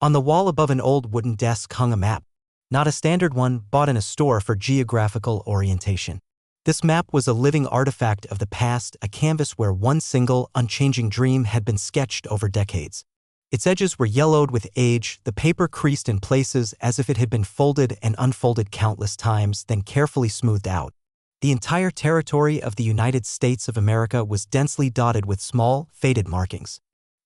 On the wall above an old wooden desk hung a map. Not a standard one, bought in a store for geographical orientation. This map was a living artifact of the past, a canvas where one single, unchanging dream had been sketched over decades. Its edges were yellowed with age, the paper creased in places as if it had been folded and unfolded countless times, then carefully smoothed out. The entire territory of the United States of America was densely dotted with small, faded markings.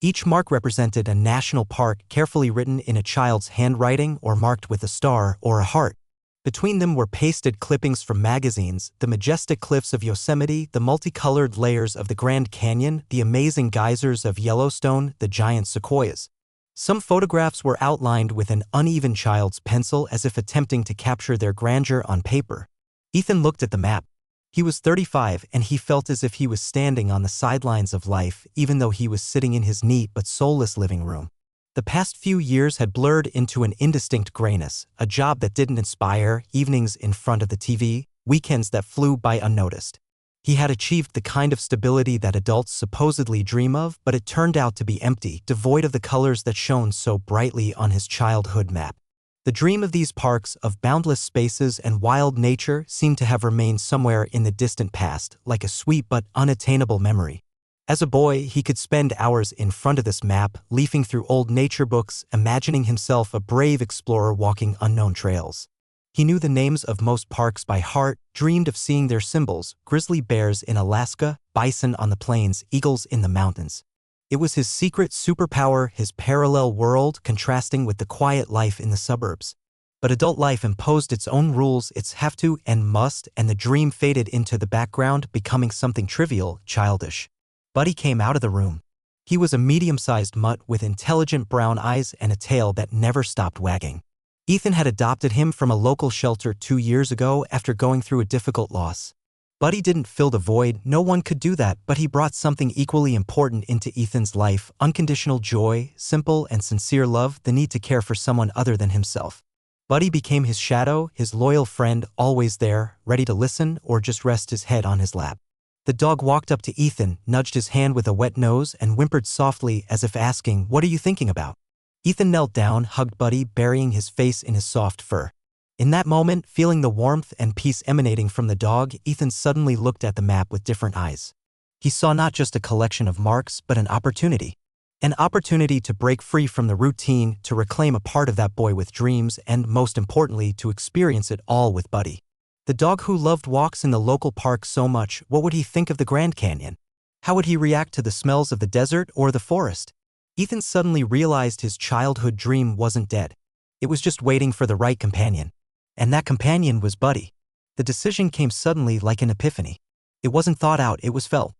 Each mark represented a national park carefully written in a child's handwriting or marked with a star or a heart. Between them were pasted clippings from magazines, the majestic cliffs of Yosemite, the multicolored layers of the Grand Canyon, the amazing geysers of Yellowstone, the giant sequoias. Some photographs were outlined with an uneven child's pencil as if attempting to capture their grandeur on paper. Ethan looked at the map. He was 35 and he felt as if he was standing on the sidelines of life, even though he was sitting in his neat but soulless living room. The past few years had blurred into an indistinct grayness, a job that didn't inspire, evenings in front of the TV, weekends that flew by unnoticed. He had achieved the kind of stability that adults supposedly dream of, but it turned out to be empty, devoid of the colors that shone so brightly on his childhood map. The dream of these parks, of boundless spaces and wild nature, seemed to have remained somewhere in the distant past, like a sweet but unattainable memory. As a boy, he could spend hours in front of this map, leafing through old nature books, imagining himself a brave explorer walking unknown trails. He knew the names of most parks by heart, dreamed of seeing their symbols: grizzly bears in Alaska, bison on the plains, eagles in the mountains. It was his secret superpower, his parallel world, contrasting with the quiet life in the suburbs. But adult life imposed its own rules, its have to and must, and the dream faded into the background, becoming something trivial, childish. Buddy came out of the room. He was a medium-sized mutt with intelligent brown eyes and a tail that never stopped wagging. Ethan had adopted him from a local shelter 2 years ago after going through a difficult loss. Buddy didn't fill the void, no one could do that, but he brought something equally important into Ethan's life: unconditional joy, simple and sincere love, the need to care for someone other than himself. Buddy became his shadow, his loyal friend, always there, ready to listen or just rest his head on his lap. The dog walked up to Ethan, nudged his hand with a wet nose, and whimpered softly as if asking, "What are you thinking about?" Ethan knelt down, hugged Buddy, burying his face in his soft fur. In that moment, feeling the warmth and peace emanating from the dog, Ethan suddenly looked at the map with different eyes. He saw not just a collection of marks, but an opportunity. An opportunity to break free from the routine, to reclaim a part of that boy with dreams, and, most importantly, to experience it all with Buddy. The dog who loved walks in the local park so much, what would he think of the Grand Canyon? How would he react to the smells of the desert or the forest? Ethan suddenly realized his childhood dream wasn't dead. It was just waiting for the right companion. And that companion was Buddy. The decision came suddenly like an epiphany. It wasn't thought out, it was felt.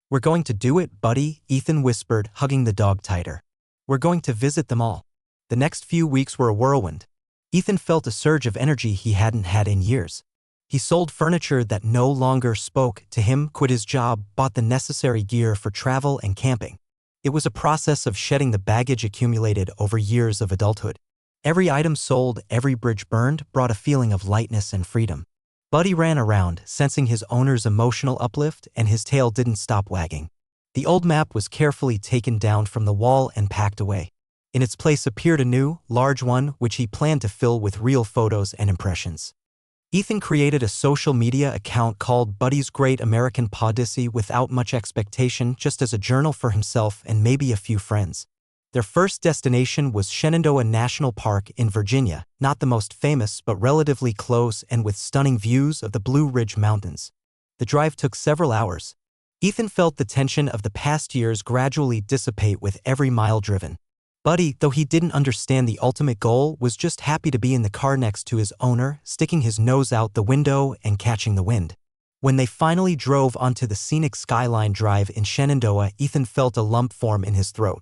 "We're going to do it, Buddy," Ethan whispered, hugging the dog tighter. "We're going to visit them all." The next few weeks were a whirlwind. Ethan felt a surge of energy he hadn't had in years. He sold furniture that no longer spoke to him, quit his job, bought the necessary gear for travel and camping. It was a process of shedding the baggage accumulated over years of adulthood. Every item sold, every bridge burned, brought a feeling of lightness and freedom. Buddy ran around, sensing his owner's emotional uplift, and his tail didn't stop wagging. The old map was carefully taken down from the wall and packed away. In its place appeared a new, large one, which he planned to fill with real photos and impressions. Ethan created a social media account called Buddy's Great American Podyssey without much expectation, just as a journal for himself and maybe a few friends. Their first destination was Shenandoah National Park in Virginia, not the most famous but relatively close and with stunning views of the Blue Ridge Mountains. The drive took several hours. Ethan felt the tension of the past years gradually dissipate with every mile driven. Buddy, though he didn't understand the ultimate goal, was just happy to be in the car next to his owner, sticking his nose out the window and catching the wind. When they finally drove onto the scenic Skyline Drive in Shenandoah, Ethan felt a lump form in his throat.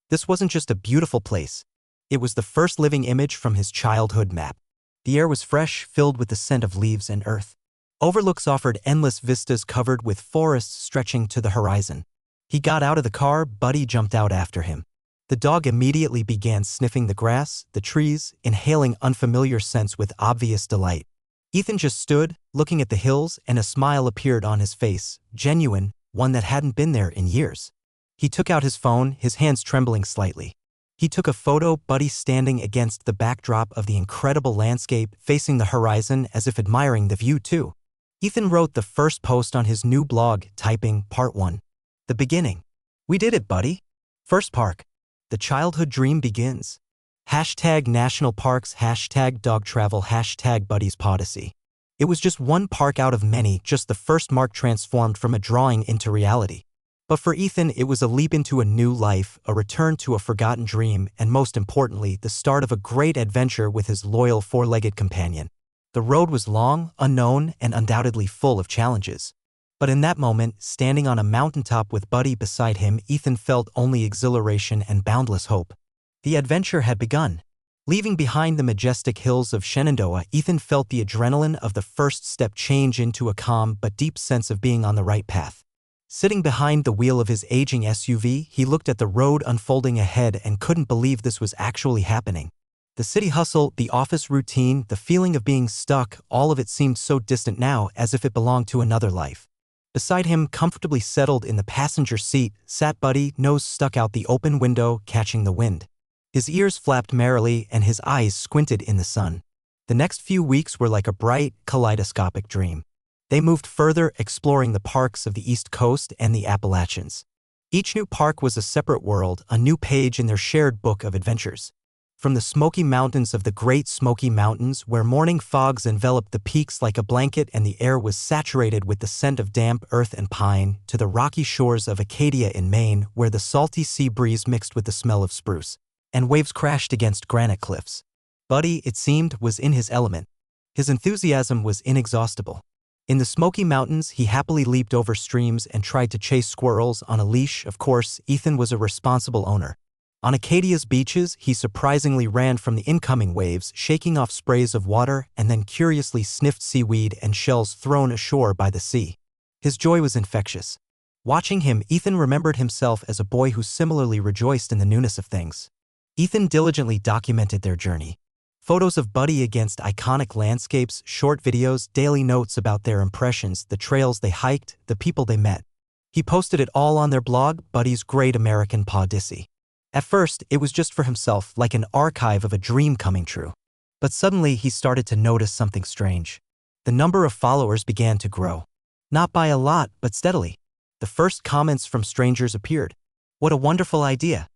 This wasn't just a beautiful place. It was the first living image from his childhood map. The air was fresh, filled with the scent of leaves and earth. Overlooks offered endless vistas covered with forests stretching to the horizon. He got out of the car, Buddy jumped out after him. The dog immediately began sniffing the grass, the trees, inhaling unfamiliar scents with obvious delight. Ethan just stood, looking at the hills, and a smile appeared on his face, genuine, one that hadn't been there in years. He took out his phone, his hands trembling slightly. He took a photo, Buddy standing against the backdrop of the incredible landscape, facing the horizon as if admiring the view too. Ethan wrote the first post on his new blog, typing, Part 1. The beginning. We did it, Buddy. First park. The childhood dream begins. Hashtag national parks, hashtag dog travel, hashtag Buddy's Podyssey. It was just one park out of many, just the first mark transformed from a drawing into reality. But for Ethan, it was a leap into a new life, a return to a forgotten dream, and most importantly, the start of a great adventure with his loyal four-legged companion. The road was long, unknown, and undoubtedly full of challenges. But in that moment, standing on a mountaintop with Buddy beside him, Ethan felt only exhilaration and boundless hope. The adventure had begun. Leaving behind the majestic hills of Shenandoah, Ethan felt the adrenaline of the first step change into a calm but deep sense of being on the right path. Sitting behind the wheel of his aging SUV, he looked at the road unfolding ahead and couldn't believe this was actually happening. The city hustle, the office routine, the feeling of being stuck, all of it seemed so distant now, as if it belonged to another life. Beside him, comfortably settled in the passenger seat, sat Buddy, nose stuck out the open window, catching the wind. His ears flapped merrily and his eyes squinted in the sun. The next few weeks were like a bright, kaleidoscopic dream. They moved further, exploring the parks of the East Coast and the Appalachians. Each new park was a separate world, a new page in their shared book of adventures. From the Smoky Mountains of the Great Smoky Mountains, where morning fogs enveloped the peaks like a blanket and the air was saturated with the scent of damp earth and pine, to the rocky shores of Acadia in Maine, where the salty sea breeze mixed with the smell of spruce, and waves crashed against granite cliffs. Buddy, it seemed, was in his element. His enthusiasm was inexhaustible. In the Smoky Mountains, he happily leaped over streams and tried to chase squirrels on a leash. Of course, Ethan was a responsible owner. On Acadia's beaches, he surprisingly ran from the incoming waves, shaking off sprays of water, and then curiously sniffed seaweed and shells thrown ashore by the sea. His joy was infectious. Watching him, Ethan remembered himself as a boy who similarly rejoiced in the newness of things. Ethan diligently documented their journey. Photos of Buddy against iconic landscapes, short videos, daily notes about their impressions, the trails they hiked, the people they met. He posted it all on their blog, Buddy's Great American Podyssey. At first, it was just for himself, like an archive of a dream coming true. But suddenly, he started to notice something strange. The number of followers began to grow. Not by a lot, but steadily. The first comments from strangers appeared. What a wonderful idea.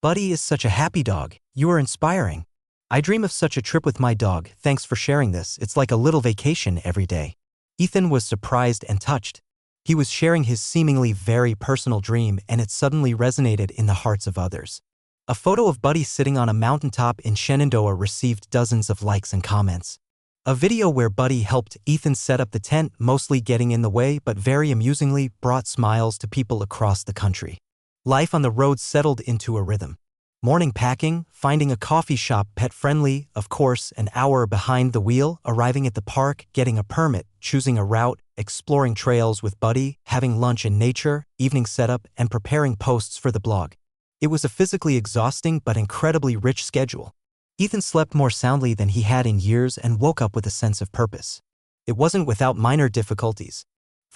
Buddy is such a happy dog. You are inspiring. I dream of such a trip with my dog. Thanks for sharing this. It's like a little vacation every day. Ethan was surprised and touched. He was sharing his seemingly very personal dream, and it suddenly resonated in the hearts of others. A photo of Buddy sitting on a mountaintop in Shenandoah received dozens of likes and comments. A video where Buddy helped Ethan set up the tent, mostly getting in the way but very amusingly, brought smiles to people across the country. Life on the road settled into a rhythm. Morning packing, finding a coffee shop pet-friendly, of course, an hour behind the wheel, arriving at the park, getting a permit, choosing a route, exploring trails with Buddy, having lunch in nature, evening setup, and preparing posts for the blog. It was a physically exhausting but incredibly rich schedule. Ethan slept more soundly than he had in years and woke up with a sense of purpose. It wasn't without minor difficulties.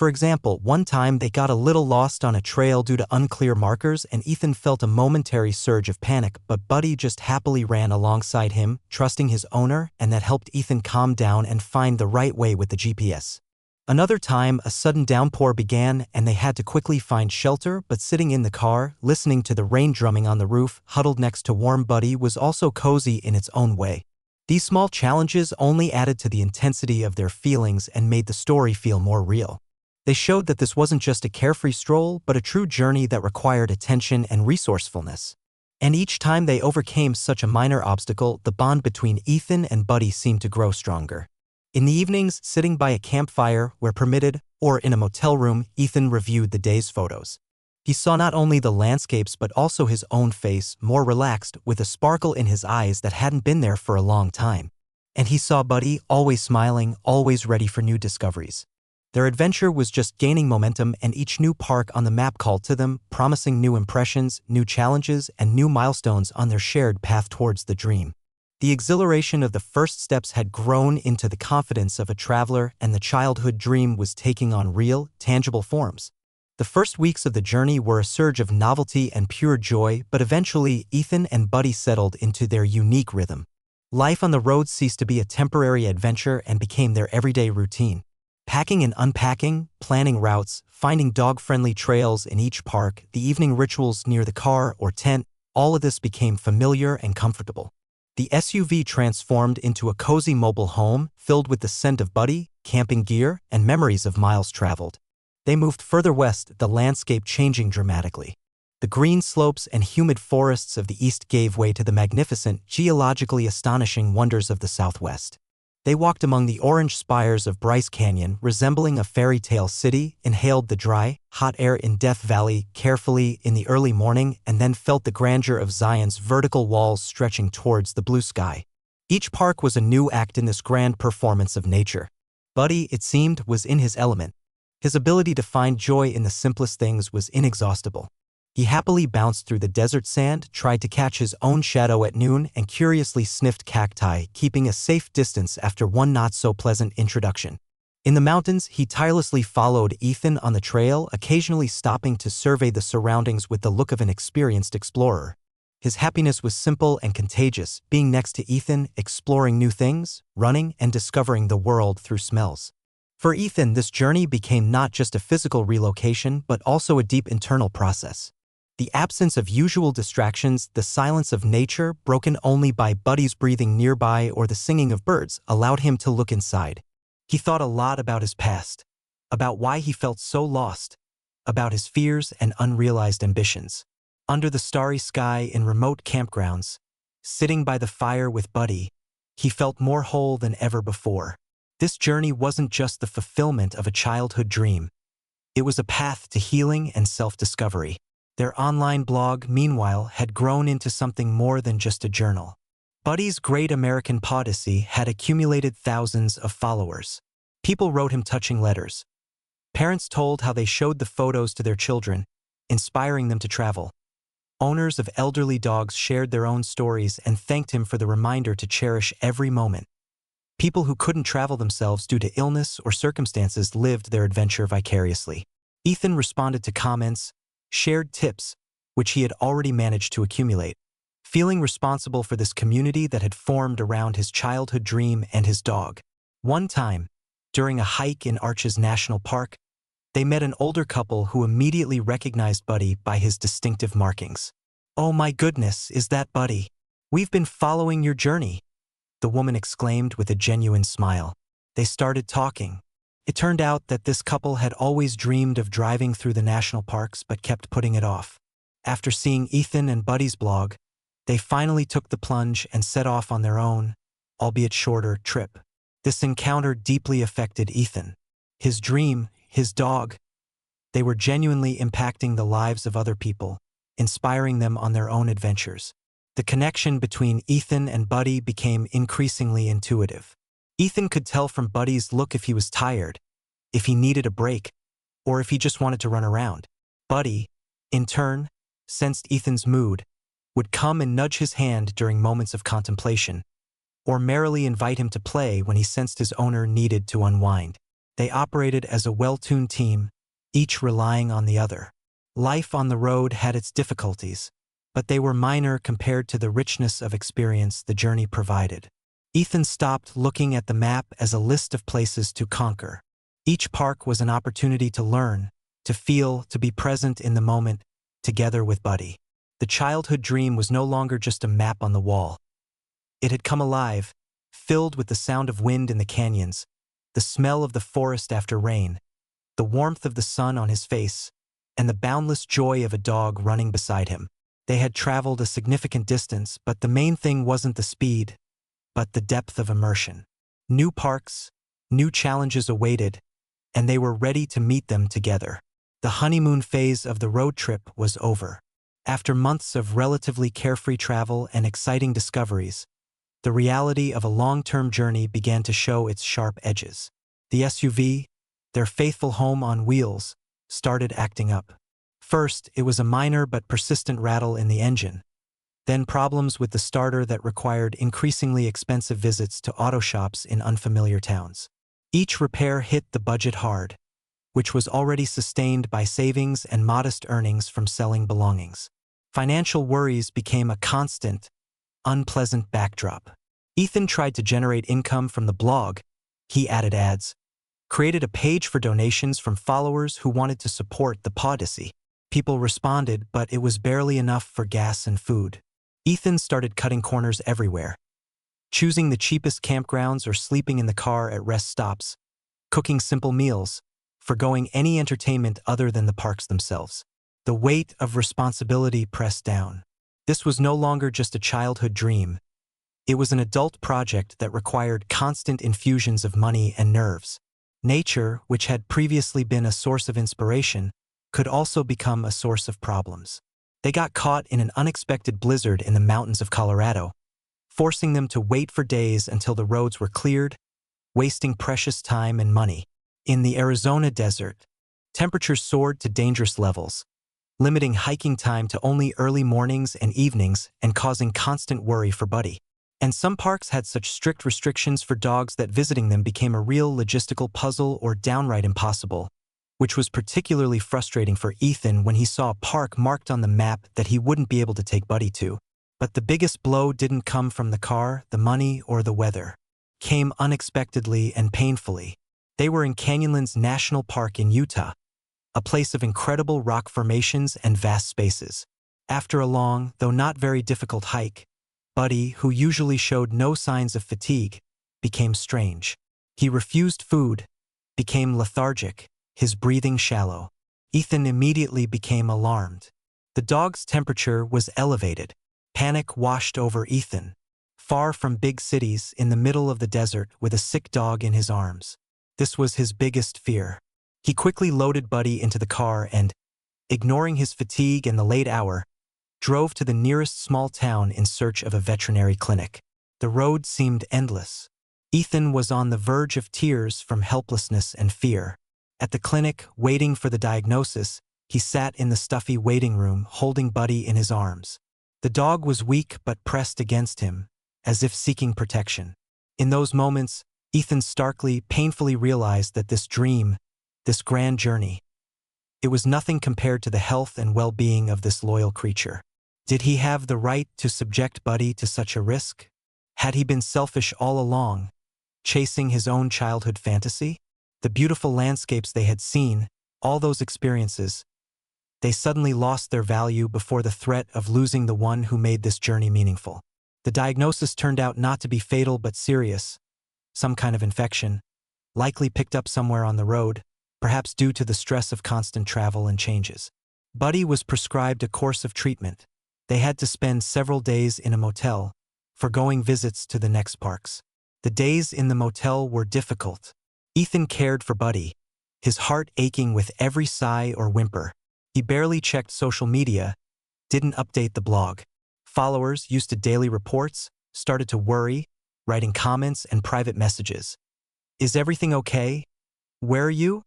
For example, one time they got a little lost on a trail due to unclear markers and Ethan felt a momentary surge of panic, but Buddy just happily ran alongside him, trusting his owner, and that helped Ethan calm down and find the right way with the GPS. Another time, a sudden downpour began and they had to quickly find shelter, but sitting in the car, listening to the rain drumming on the roof, huddled next to warm Buddy was also cozy in its own way. These small challenges only added to the intensity of their feelings and made the story feel more real. They showed that this wasn't just a carefree stroll, but a true journey that required attention and resourcefulness. And each time they overcame such a minor obstacle, the bond between Ethan and Buddy seemed to grow stronger. In the evenings, sitting by a campfire, where permitted, or in a motel room, Ethan reviewed the day's photos. He saw not only the landscapes but also his own face, more relaxed, with a sparkle in his eyes that hadn't been there for a long time. And he saw Buddy, always smiling, always ready for new discoveries. Their adventure was just gaining momentum, and each new park on the map called to them, promising new impressions, new challenges, and new milestones on their shared path towards the dream. The exhilaration of the first steps had grown into the confidence of a traveler, and the childhood dream was taking on real, tangible forms. The first weeks of the journey were a surge of novelty and pure joy, but eventually Ethan and Buddy settled into their unique rhythm. Life on the road ceased to be a temporary adventure and became their everyday routine. Packing and unpacking, planning routes, finding dog-friendly trails in each park, the evening rituals near the car or tent, all of this became familiar and comfortable. The SUV transformed into a cozy mobile home filled with the scent of Buddy, camping gear, and memories of miles traveled. They moved further west, the landscape changing dramatically. The green slopes and humid forests of the east gave way to the magnificent, geologically astonishing wonders of the southwest. They walked among the orange spires of Bryce Canyon, resembling a fairy tale city, inhaled the dry, hot air in Death Valley carefully in the early morning, and then felt the grandeur of Zion's vertical walls stretching towards the blue sky. Each park was a new act in this grand performance of nature. Buddy, it seemed, was in his element. His ability to find joy in the simplest things was inexhaustible. He happily bounced through the desert sand, tried to catch his own shadow at noon, and curiously sniffed cacti, keeping a safe distance after one not-so-pleasant introduction. In the mountains, he tirelessly followed Ethan on the trail, occasionally stopping to survey the surroundings with the look of an experienced explorer. His happiness was simple and contagious, being next to Ethan, exploring new things, running, and discovering the world through smells. For Ethan, this journey became not just a physical relocation, but also a deep internal process. The absence of usual distractions, the silence of nature, broken only by Buddy's breathing nearby or the singing of birds, allowed him to look inside. He thought a lot about his past, about why he felt so lost, about his fears and unrealized ambitions. Under the starry sky in remote campgrounds, sitting by the fire with Buddy, he felt more whole than ever before. This journey wasn't just the fulfillment of a childhood dream. It was a path to healing and self-discovery. Their online blog, meanwhile, had grown into something more than just a journal. Buddy's Great American Podyssey had accumulated thousands of followers. People wrote him touching letters. Parents told how they showed the photos to their children, inspiring them to travel. Owners of elderly dogs shared their own stories and thanked him for the reminder to cherish every moment. People who couldn't travel themselves due to illness or circumstances lived their adventure vicariously. Ethan responded to comments, shared tips, which he had already managed to accumulate, feeling responsible for this community that had formed around his childhood dream and his dog. One time, during a hike in Arches National Park, they met an older couple who immediately recognized Buddy by his distinctive markings. "Oh my goodness, is that Buddy? We've been following your journey," the woman exclaimed with a genuine smile. They started talking. It turned out that this couple had always dreamed of driving through the national parks but kept putting it off. After seeing Ethan and Buddy's blog, they finally took the plunge and set off on their own, albeit shorter, trip. This encounter deeply affected Ethan. His dream, his dog, they were genuinely impacting the lives of other people, inspiring them on their own adventures. The connection between Ethan and Buddy became increasingly intuitive. Ethan could tell from Buddy's look if he was tired, if he needed a break, or if he just wanted to run around. Buddy, in turn, sensed Ethan's mood, would come and nudge his hand during moments of contemplation, or merrily invite him to play when he sensed his owner needed to unwind. They operated as a well-tuned team, each relying on the other. Life on the road had its difficulties, but they were minor compared to the richness of experience the journey provided. Ethan stopped looking at the map as a list of places to conquer. Each park was an opportunity to learn, to feel, to be present in the moment, together with Buddy. The childhood dream was no longer just a map on the wall. It had come alive, filled with the sound of wind in the canyons, the smell of the forest after rain, the warmth of the sun on his face, and the boundless joy of a dog running beside him. They had traveled a significant distance, but the main thing wasn't the speed, but the depth of immersion. New parks, new challenges awaited, and they were ready to meet them together. The honeymoon phase of the road trip was over. After months of relatively carefree travel and exciting discoveries, the reality of a long-term journey began to show its sharp edges. The SUV, their faithful home on wheels, started acting up. First, it was a minor but persistent rattle in the engine. Then problems with the starter that required increasingly expensive visits to auto shops in unfamiliar towns. Each repair hit the budget hard. which was already sustained by savings and modest earnings from selling belongings. Financial worries became a constant, unpleasant backdrop. Ethan tried to generate income from the blog. He added ads, created a page for donations from followers who wanted to support the Podyssey. People responded, but it was barely enough for gas and food. Ethan started cutting corners everywhere, choosing the cheapest campgrounds or sleeping in the car at rest stops, cooking simple meals, forgoing any entertainment other than the parks themselves. The weight of responsibility pressed down. This was no longer just a childhood dream. It was an adult project that required constant infusions of money and nerves. Nature, which had previously been a source of inspiration, could also become a source of problems. They got caught in an unexpected blizzard in the mountains of Colorado, forcing them to wait for days until the roads were cleared, wasting precious time and money. In the Arizona desert, temperatures soared to dangerous levels, limiting hiking time to only early mornings and evenings and causing constant worry for Buddy. And some parks had such strict restrictions for dogs that visiting them became a real logistical puzzle or downright impossible, which was particularly frustrating for Ethan when he saw a park marked on the map that he wouldn't be able to take Buddy to. But the biggest blow didn't come from the car, the money, or the weather. It came unexpectedly and painfully. They were in Canyonlands National Park in Utah, a place of incredible rock formations and vast spaces. After a long, though not very difficult hike, Buddy, who usually showed no signs of fatigue, became strange. He refused food, became lethargic, his breathing shallow. Ethan immediately became alarmed. The dog's temperature was elevated. Panic washed over Ethan. Far from big cities, in the middle of the desert with a sick dog in his arms. This was his biggest fear. He quickly loaded Buddy into the car and, ignoring his fatigue and the late hour, drove to the nearest small town in search of a veterinary clinic. The road seemed endless. Ethan was on the verge of tears from helplessness and fear. At the clinic, waiting for the diagnosis, he sat in the stuffy waiting room, holding Buddy in his arms. The dog was weak but pressed against him, as if seeking protection. In those moments, Ethan starkly, painfully realized that this dream, this grand journey, it was nothing compared to the health and well-being of this loyal creature. Did he have the right to subject Buddy to such a risk? Had he been selfish all along, chasing his own childhood fantasy? The beautiful landscapes they had seen, all those experiences, they suddenly lost their value before the threat of losing the one who made this journey meaningful. The diagnosis turned out not to be fatal but serious. Some kind of infection, likely picked up somewhere on the road, perhaps due to the stress of constant travel and changes. Buddy was prescribed a course of treatment. They had to spend several days in a motel, forgoing visits to the next parks. The days in the motel were difficult. Ethan cared for Buddy, his heart aching with every sigh or whimper. He barely checked social media, didn't update the blog. Followers, used to daily reports, started to worry, writing comments and private messages. "Is everything okay? Where are you?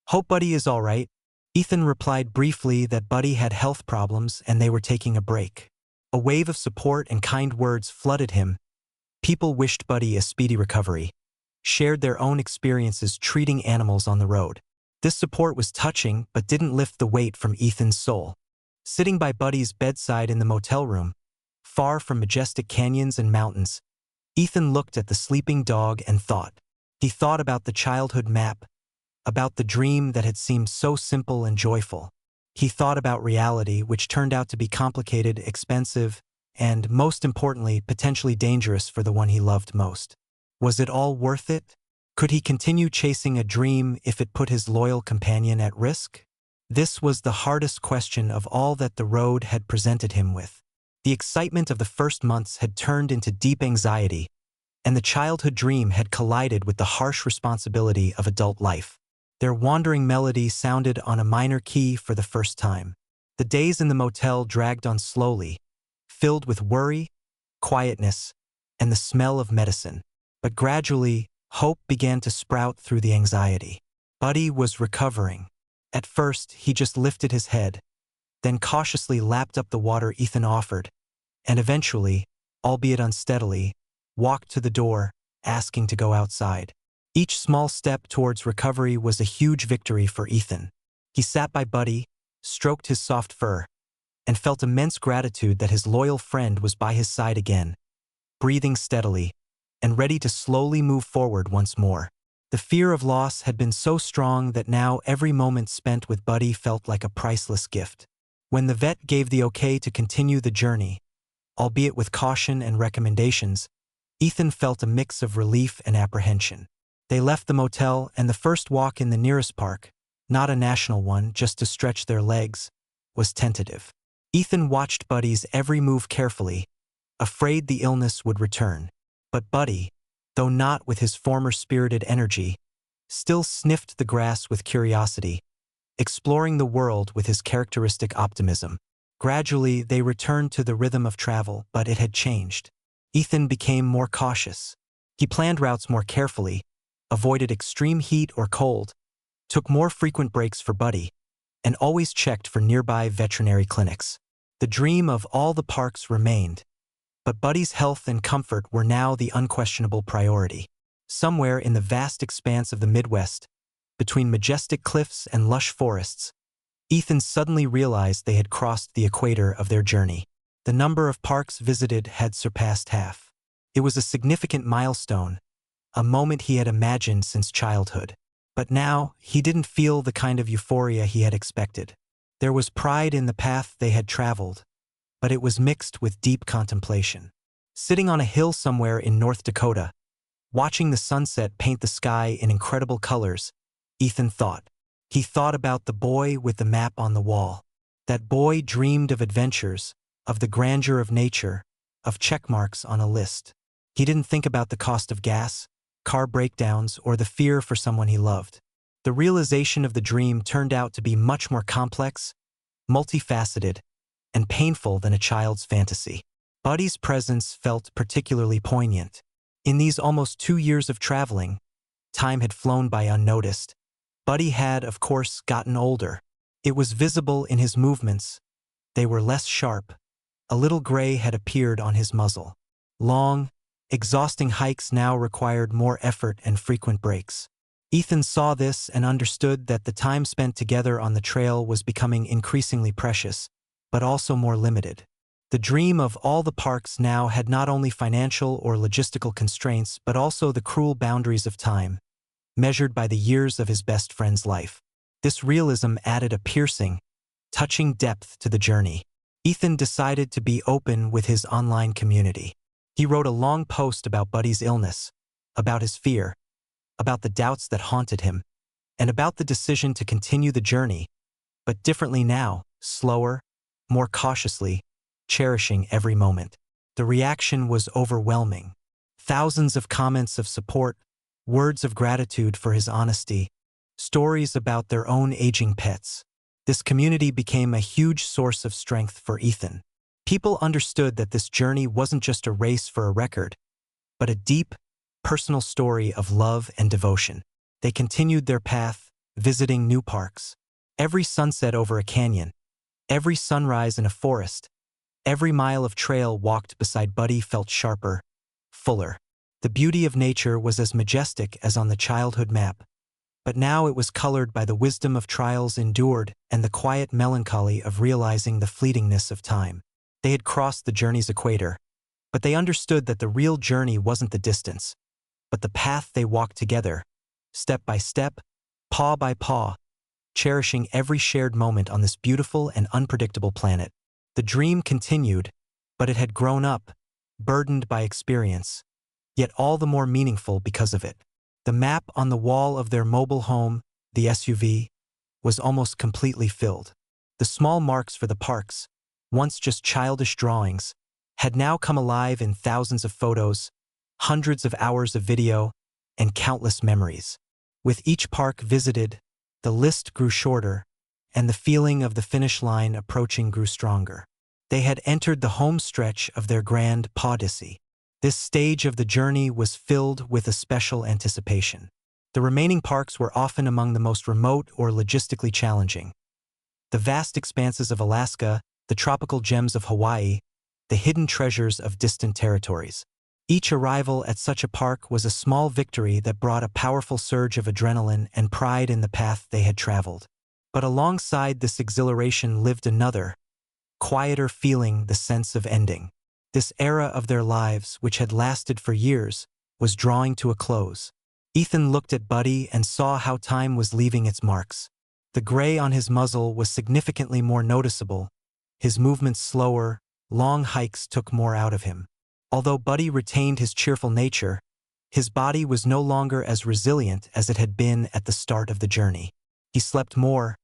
Hope Buddy is all right." Ethan replied briefly that Buddy had health problems and they were taking a break. A wave of support and kind words flooded him. People wished Buddy a speedy recovery, shared their own experiences treating animals on the road. This support was touching but didn't lift the weight from Ethan's soul. Sitting by Buddy's bedside in the motel room, far from majestic canyons and mountains, Ethan looked at the sleeping dog and thought. He thought about the childhood map, about the dream that had seemed so simple and joyful. He thought about reality, which turned out to be complicated, expensive, and, most importantly, potentially dangerous for the one he loved most. Was it all worth it? Could he continue chasing a dream if it put his loyal companion at risk? This was the hardest question of all that the road had presented him with. The excitement of the first months had turned into deep anxiety, and the childhood dream had collided with the harsh responsibility of adult life. Their wandering melody sounded on a minor key for the first time. The days in the motel dragged on slowly, filled with worry, quietness, and the smell of medicine. But gradually, hope began to sprout through the anxiety. Buddy was recovering. At first, he just lifted his head, then cautiously lapped up the water Ethan offered, and eventually, albeit unsteadily, walked to the door, asking to go outside. Each small step towards recovery was a huge victory for Ethan. He sat by Buddy, stroked his soft fur, and felt immense gratitude that his loyal friend was by his side again, breathing steadily, and ready to slowly move forward once more. The fear of loss had been so strong that now every moment spent with Buddy felt like a priceless gift. When the vet gave the okay to continue the journey, albeit with caution and recommendations, Ethan felt a mix of relief and apprehension. They left the motel, and the first walk in the nearest park, not a national one, just to stretch their legs, was tentative. Ethan watched Buddy's every move carefully, afraid the illness would return. But Buddy, though not with his former spirited energy, still sniffed the grass with curiosity, exploring the world with his characteristic optimism. Gradually, they returned to the rhythm of travel, but it had changed. Ethan became more cautious. He planned routes more carefully, avoided extreme heat or cold, took more frequent breaks for Buddy, and always checked for nearby veterinary clinics. The dream of all the parks remained, but Buddy's health and comfort were now the unquestionable priority. Somewhere in the vast expanse of the Midwest, between majestic cliffs and lush forests, Ethan suddenly realized they had crossed the equator of their journey. The number of parks visited had surpassed half. It was a significant milestone, a moment he had imagined since childhood. But now, he didn't feel the kind of euphoria he had expected. There was pride in the path they had traveled, but it was mixed with deep contemplation. Sitting on a hill somewhere in North Dakota, watching the sunset paint the sky in incredible colors, Ethan thought. He thought about the boy with the map on the wall. That boy dreamed of adventures, of the grandeur of nature, of checkmarks on a list. He didn't think about the cost of gas, car breakdowns, or the fear for someone he loved. The realization of the dream turned out to be much more complex, multifaceted, and painful than a child's fantasy. Buddy's presence felt particularly poignant. In these almost 2 years of traveling, time had flown by unnoticed. Buddy had, of course, gotten older. It was visible in his movements. They were less sharp. A little gray had appeared on his muzzle. Long, exhausting hikes now required more effort and frequent breaks. Ethan saw this and understood that the time spent together on the trail was becoming increasingly precious, but also more limited. The dream of all the parks now had not only financial or logistical constraints, but also the cruel boundaries of time, measured by the years of his best friend's life. This realism added a piercing, touching depth to the journey. Ethan decided to be open with his online community. He wrote a long post about Buddy's illness, about his fear, about the doubts that haunted him, and about the decision to continue the journey, but differently now, slower, more cautiously, cherishing every moment. The reaction was overwhelming. Thousands of comments of support, words of gratitude for his honesty, stories about their own aging pets. This community became a huge source of strength for Ethan. People understood that this journey wasn't just a race for a record, but a deep, personal story of love and devotion. They continued their path, visiting new parks. Every sunset over a canyon, every sunrise in a forest, every mile of trail walked beside Buddy felt sharper, fuller. The beauty of nature was as majestic as on the childhood map, but now it was colored by the wisdom of trials endured and the quiet melancholy of realizing the fleetingness of time. They had crossed the journey's equator, but they understood that the real journey wasn't the distance, but the path they walked together, step by step, paw by paw, cherishing every shared moment on this beautiful and unpredictable planet. The dream continued, but it had grown up, burdened by experience, yet all the more meaningful because of it. The map on the wall of their mobile home, the SUV, was almost completely filled. The small marks for the parks, once just childish drawings, had now come alive in thousands of photos, hundreds of hours of video, and countless memories. With each park visited, the list grew shorter, and the feeling of the finish line approaching grew stronger. They had entered the home stretch of their grand Odyssey. This stage of the journey was filled with a special anticipation. The remaining parks were often among the most remote or logistically challenging. The vast expanses of Alaska, the tropical gems of Hawaii, the hidden treasures of distant territories. Each arrival at such a park was a small victory that brought a powerful surge of adrenaline and pride in the path they had traveled. But alongside this exhilaration lived another, quieter feeling, the sense of ending. This era of their lives, which had lasted for years, was drawing to a close. Ethan looked at Buddy and saw how time was leaving its marks. The gray on his muzzle was significantly more noticeable, his movements slower, long hikes took more out of him. Although Buddy retained his cheerful nature, his body was no longer as resilient as it had been at the start of the journey. He slept more,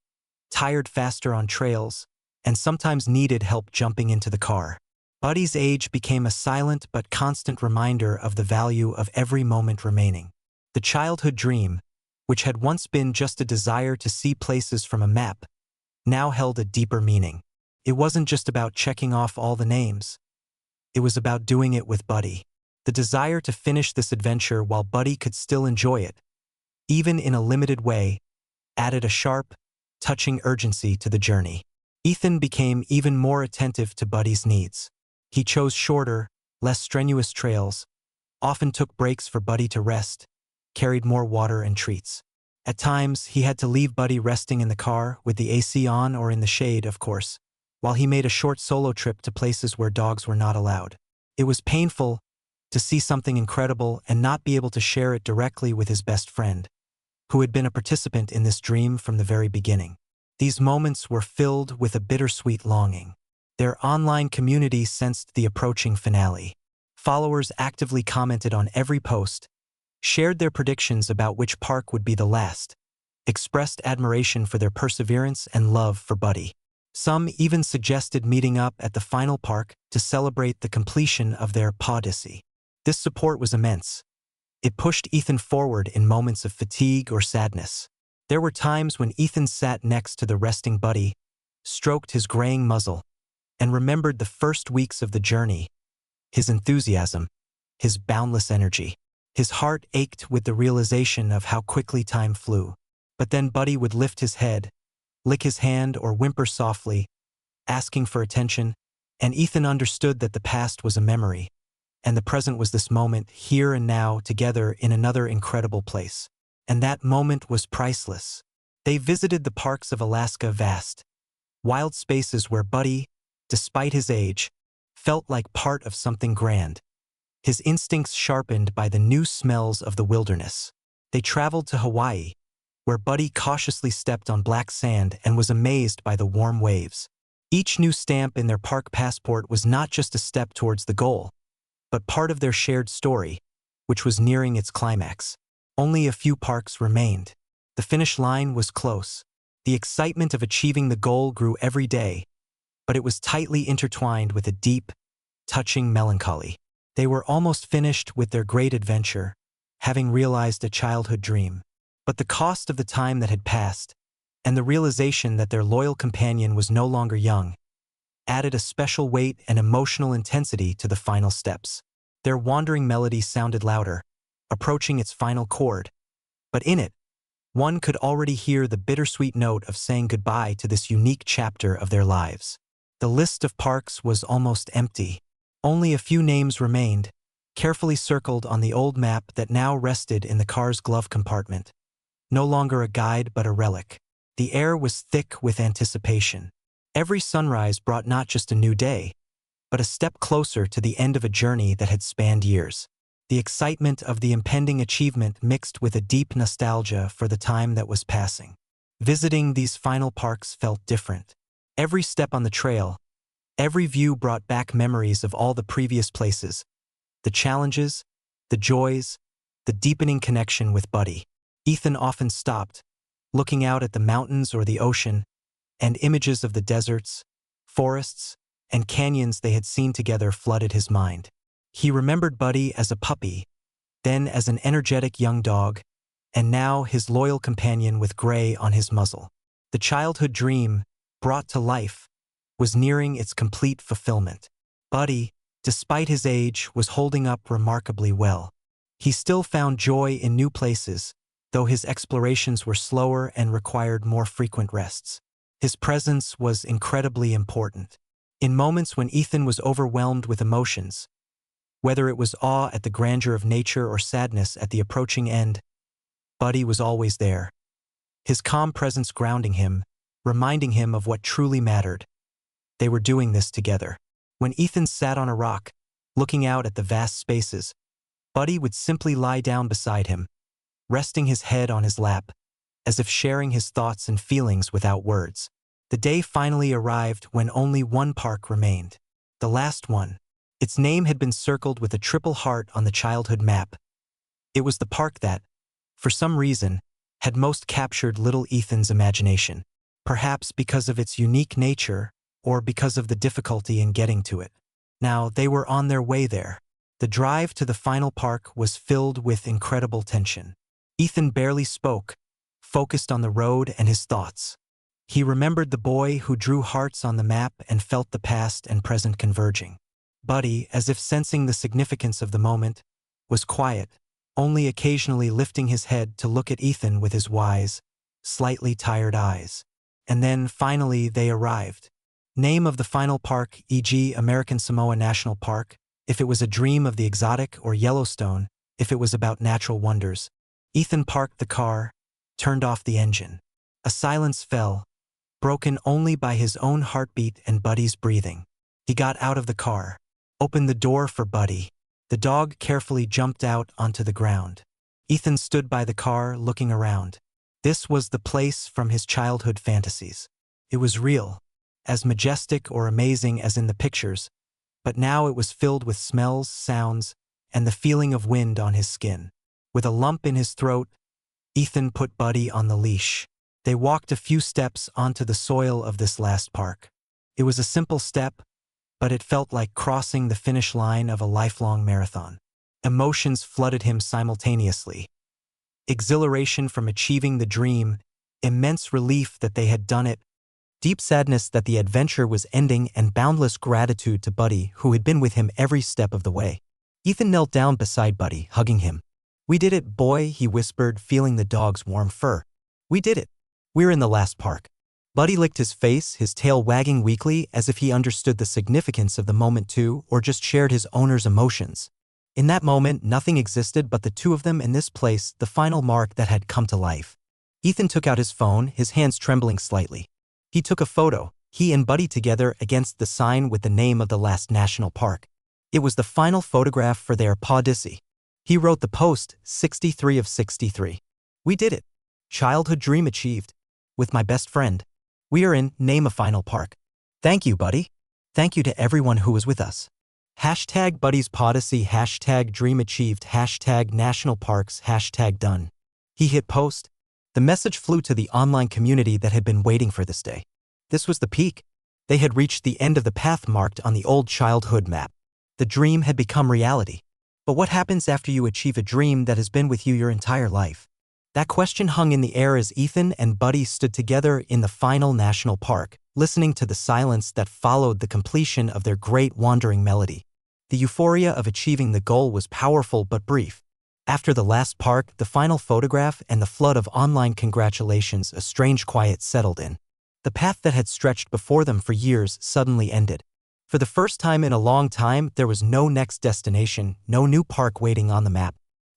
tired faster on trails, and sometimes needed help jumping into the car. Buddy's age became a silent but constant reminder of the value of every moment remaining. The childhood dream, which had once been just a desire to see places from a map, now held a deeper meaning. It wasn't just about checking off all the names. It was about doing it with Buddy. The desire to finish this adventure while Buddy could still enjoy it, even in a limited way, added a sharp, touching urgency to the journey. Ethan became even more attentive to Buddy's needs. He chose shorter, less strenuous trails, often took breaks for Buddy to rest, carried more water and treats. At times, he had to leave Buddy resting in the car, with the AC on or in the shade, of course, while he made a short solo trip to places where dogs were not allowed. It was painful to see something incredible and not be able to share it directly with his best friend, who had been a participant in this dream from the very beginning. These moments were filled with a bittersweet longing. Their online community sensed the approaching finale. Followers actively commented on every post, shared their predictions about which park would be the last, expressed admiration for their perseverance and love for Buddy. Some even suggested meeting up at the final park to celebrate the completion of their odyssey. This support was immense. It pushed Ethan forward in moments of fatigue or sadness. There were times when Ethan sat next to the resting Buddy, stroked his graying muzzle, and remembered the first weeks of the journey, his enthusiasm, his boundless energy. His heart ached with the realization of how quickly time flew. But then Buddy would lift his head, lick his hand, or whimper softly, asking for attention, and Ethan understood that the past was a memory, and the present was this moment, here and now, together in another incredible place. And that moment was priceless. They visited the parks of Alaska, vast, wild spaces where Buddy, despite his age, felt like part of something grand, his instincts sharpened by the new smells of the wilderness. They traveled to Hawaii, where Buddy cautiously stepped on black sand and was amazed by the warm waves. Each new stamp in their park passport was not just a step towards the goal, but part of their shared story, which was nearing its climax. Only a few parks remained. The finish line was close. The excitement of achieving the goal grew every day, but it was tightly intertwined with a deep, touching melancholy. They were almost finished with their great adventure, having realized a childhood dream. But the cost of the time that had passed, and the realization that their loyal companion was no longer young, added a special weight and emotional intensity to the final steps. Their wandering melody sounded louder, approaching its final chord, but in it, one could already hear the bittersweet note of saying goodbye to this unique chapter of their lives. The list of parks was almost empty. Only a few names remained, carefully circled on the old map that now rested in the car's glove compartment. No longer a guide but a relic. The air was thick with anticipation. Every sunrise brought not just a new day, but a step closer to the end of a journey that had spanned years. The excitement of the impending achievement mixed with a deep nostalgia for the time that was passing. Visiting these final parks felt different. Every step on the trail, every view brought back memories of all the previous places, the challenges, the joys, the deepening connection with Buddy. Ethan often stopped, looking out at the mountains or the ocean, and images of the deserts, forests, and canyons they had seen together flooded his mind. He remembered Buddy as a puppy, then as an energetic young dog, and now his loyal companion with gray on his muzzle. The childhood dream, brought to life, was nearing its complete fulfillment. Buddy, despite his age, was holding up remarkably well. He still found joy in new places, though his explorations were slower and required more frequent rests. His presence was incredibly important. In moments when Ethan was overwhelmed with emotions, Whether it was awe at the grandeur of nature or sadness at the approaching end, Buddy was always there. His calm presence grounding him, reminding him of what truly mattered. They were doing this together. When Ethan sat on a rock, looking out at the vast spaces, Buddy would simply lie down beside him, resting his head on his lap, as if sharing his thoughts and feelings without words. The day finally arrived when only one park remained. The last one. Its name had been circled with a triple heart on the childhood map. It was the park that, for some reason, had most captured little Ethan's imagination. Perhaps because of its unique nature, or because of the difficulty in getting to it. Now, they were on their way there. The drive to the final park was filled with incredible tension. Ethan barely spoke, focused on the road and his thoughts. He remembered the boy who drew hearts on the map and felt the past and present converging. Buddy, as if sensing the significance of the moment, was quiet, only occasionally lifting his head to look at Ethan with his wise, slightly tired eyes. And then, finally, they arrived. Name of the final park, e.g. American Samoa National Park, if it was a dream of the exotic, or Yellowstone, if it was about natural wonders. Ethan parked the car, turned off the engine. A silence fell, broken only by his own heartbeat and Buddy's breathing. He got out of the car, opened the door for Buddy. The dog carefully jumped out onto the ground. Ethan stood by the car, looking around. This was the place from his childhood fantasies. It was real, as majestic or amazing as in the pictures, but now it was filled with smells, sounds, and the feeling of wind on his skin. With a lump in his throat, Ethan put Buddy on the leash. They walked a few steps onto the soil of this last park. It was a simple step, but it felt like crossing the finish line of a lifelong marathon. Emotions flooded him simultaneously. Exhilaration from achieving the dream, immense relief that they had done it, deep sadness that the adventure was ending, and boundless gratitude to Buddy, who had been with him every step of the way. Ethan knelt down beside Buddy, hugging him. "We did it, boy," he whispered, feeling the dog's warm fur. "We did it. We're in the last park." Buddy licked his face, his tail wagging weakly, as if he understood the significance of the moment too, or just shared his owner's emotions. In that moment, nothing existed but the two of them in this place, the final mark that had come to life. Ethan took out his phone, his hands trembling slightly. He took a photo, he and Buddy together against the sign with the name of the last national park. It was the final photograph for their Odyssey. He wrote the post, 63 of 63. "We did it. Childhood dream achieved. With my best friend. We are in, name a final park. Thank you, Buddy. Thank you to everyone who was with us. Hashtag Buddy's Odyssey, hashtag dream achieved, hashtag national parks, hashtag done." He hit post. The message flew to the online community that had been waiting for this day. This was the peak. They had reached the end of the path marked on the old childhood map. The dream had become reality. But what happens after you achieve a dream that has been with you your entire life? That question hung in the air as Ethan and Buddy stood together in the final national park, listening to the silence that followed the completion of their great wandering melody. The euphoria of achieving the goal was powerful but brief. After the last park, the final photograph, and the flood of online congratulations, a strange quiet settled in. The path that had stretched before them for years suddenly ended. For the first time in a long time, there was no next destination, no new park waiting on the map.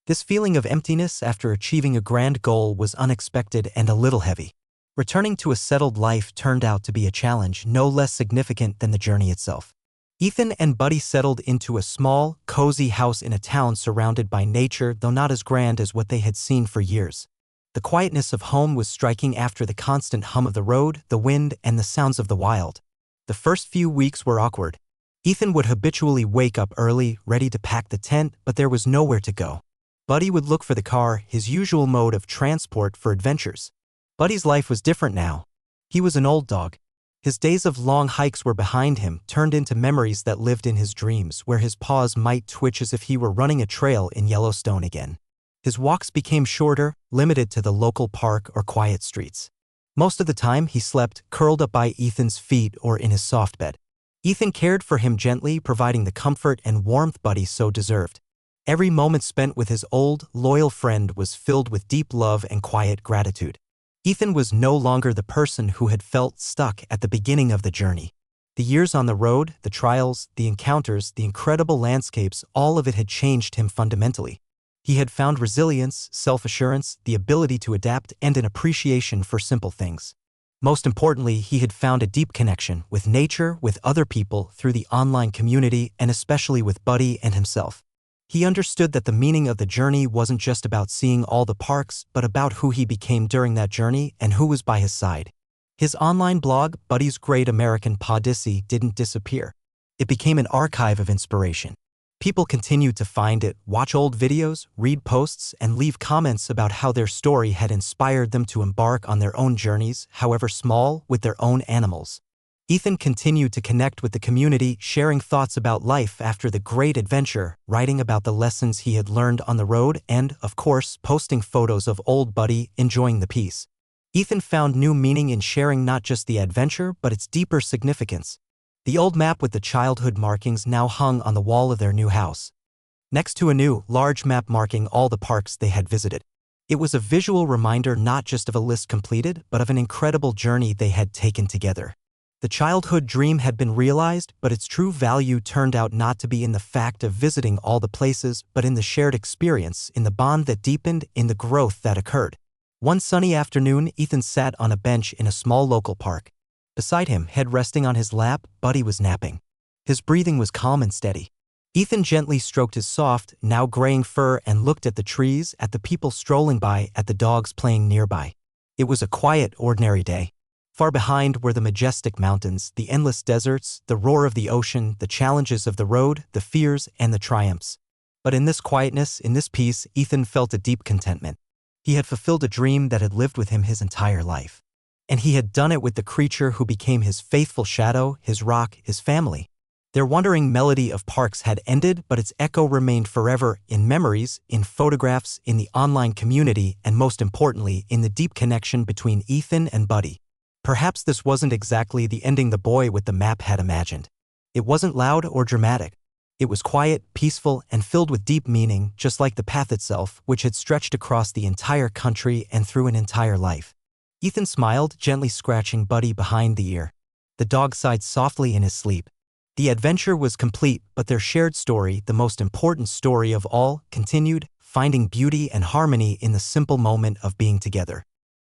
This feeling of emptiness after achieving a grand goal was unexpected and a little heavy. Returning to a settled life turned out to be a challenge no less significant than the journey itself. Ethan and Buddy settled into a small, cozy house in a town surrounded by nature, though not as grand as what they had seen for years. The quietness of home was striking after the constant hum of the road, the wind, and the sounds of the wild. The first few weeks were awkward. Ethan would habitually wake up early, ready to pack the tent, but there was nowhere to go. Buddy would look for the car, his usual mode of transport for adventures. Buddy's life was different now. He was an old dog. His days of long hikes were behind him, turned into memories that lived in his dreams, where his paws might twitch as if he were running a trail in Yellowstone again. His walks became shorter, limited to the local park or quiet streets. Most of the time, he slept, curled up by Ethan's feet or in his soft bed. Ethan cared for him gently, providing the comfort and warmth Buddy so deserved. Every moment spent with his old, loyal friend was filled with deep love and quiet gratitude. Ethan was no longer the person who had felt stuck at the beginning of the journey. The years on the road, the trials, the encounters, the incredible landscapes, all of it had changed him fundamentally. He had found resilience, self-assurance, the ability to adapt, and an appreciation for simple things. Most importantly, he had found a deep connection with nature, with other people, through the online community, and especially with Buddy and himself. He understood that the meaning of the journey wasn't just about seeing all the parks, but about who he became during that journey and who was by his side. His online blog, Buddy's Great American Podyssey, didn't disappear. It became an archive of inspiration. People continued to find it, watch old videos, read posts, and leave comments about how their story had inspired them to embark on their own journeys, however small, with their own animals. Ethan continued to connect with the community, sharing thoughts about life after the great adventure, writing about the lessons he had learned on the road, and, of course, posting photos of old Buddy enjoying the peace. Ethan found new meaning in sharing not just the adventure, but its deeper significance. The old map with the childhood markings now hung on the wall of their new house, next to a new, large map marking all the parks they had visited. It was a visual reminder not just of a list completed, but of an incredible journey they had taken together. The childhood dream had been realized, but its true value turned out not to be in the fact of visiting all the places, but in the shared experience, in the bond that deepened, in the growth that occurred. One sunny afternoon, Ethan sat on a bench in a small local park. Beside him, head resting on his lap, Buddy was napping. His breathing was calm and steady. Ethan gently stroked his soft, now graying fur and looked at the trees, at the people strolling by, at the dogs playing nearby. It was a quiet, ordinary day. Far behind were the majestic mountains, the endless deserts, the roar of the ocean, the challenges of the road, the fears and the triumphs. But in this quietness, in this peace, Ethan felt a deep contentment. He had fulfilled a dream that had lived with him his entire life. And he had done it with the creature who became his faithful shadow, his rock, his family. Their wandering melody of parks had ended, but its echo remained forever in memories, in photographs, in the online community, and most importantly, in the deep connection between Ethan and Buddy. Perhaps this wasn't exactly the ending the boy with the map had imagined. It wasn't loud or dramatic. It was quiet, peaceful, and filled with deep meaning, just like the path itself, which had stretched across the entire country and through an entire life. Ethan smiled, gently scratching Buddy behind the ear. The dog sighed softly in his sleep. The adventure was complete, but their shared story, the most important story of all, continued, finding beauty and harmony in the simple moment of being together.